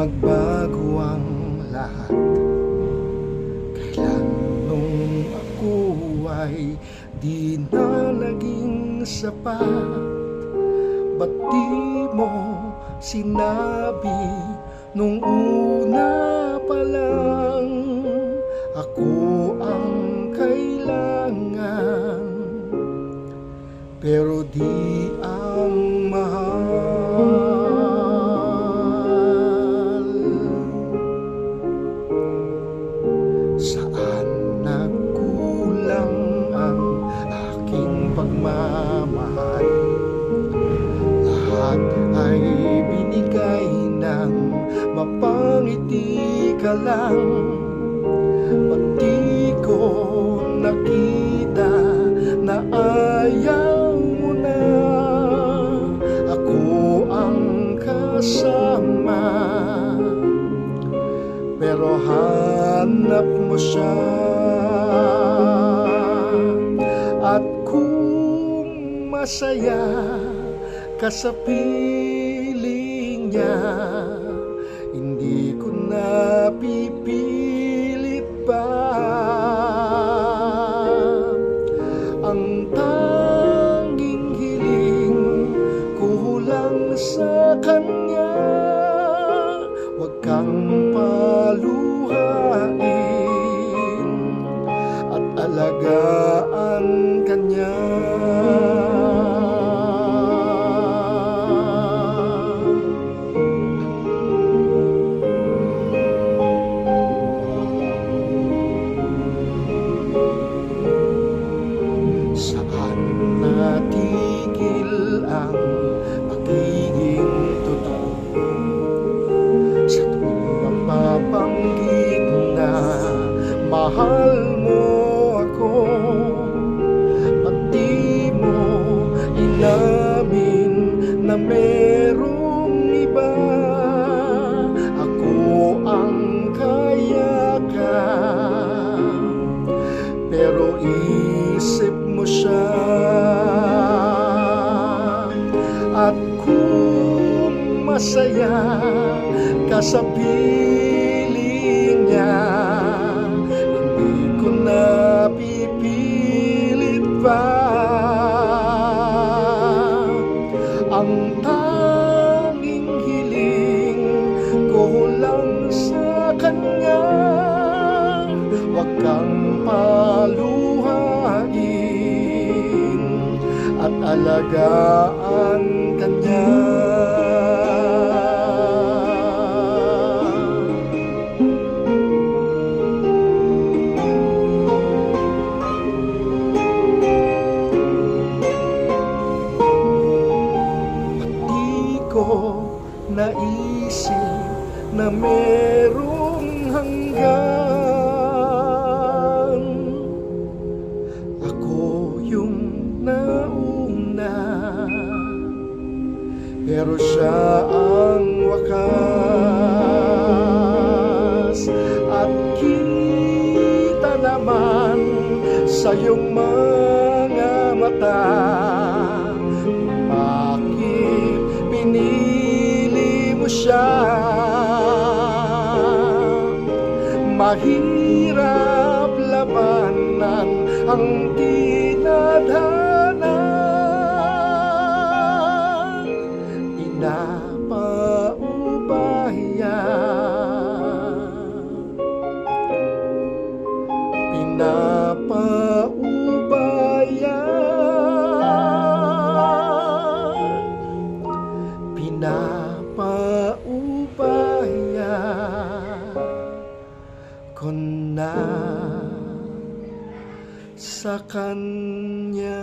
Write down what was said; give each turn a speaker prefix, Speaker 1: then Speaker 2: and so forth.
Speaker 1: magbago ang lahat. Kailan nung ako ay di na naging sapat, ba't di mo sinabi nung una pa lang ako ang kailangan, pero di ang mahal. Saan nagkulang ang aking pagmamahal? Lahat ay binigay ng mapangiti ka lang. Ba't di ko nakita na ayaw mo na ako ang kasama, pero hanap mo siya. At kung masaya ka sa piling niya, hindi ko na pipilit pa. Ang tanging hiling ko lang sa kanya, wag kang paluhain at alagaan kanya. Saan natigil ang pagiging totoo? Sa tuwing mapapanggit na mahal mo ako, ba't di mo inamin na merong iba? Ako ang kayakan, pero isip mo siya. At kung masaya ka sa piling niya, hindi ko na pipilit pa. Ang tanging hiling ko lang sa kanya, wag kang paluhain at alagaan kanya. Naisip na merong hanggan, ako yung nauna, pero siya ang wakas. At kita naman sa iyong mga mata, bakit pinili mo siya? Mahirap labanan ang tinadhana, pinapaubaya, pinapaubaya, pinapaubaya ko na sa kanya.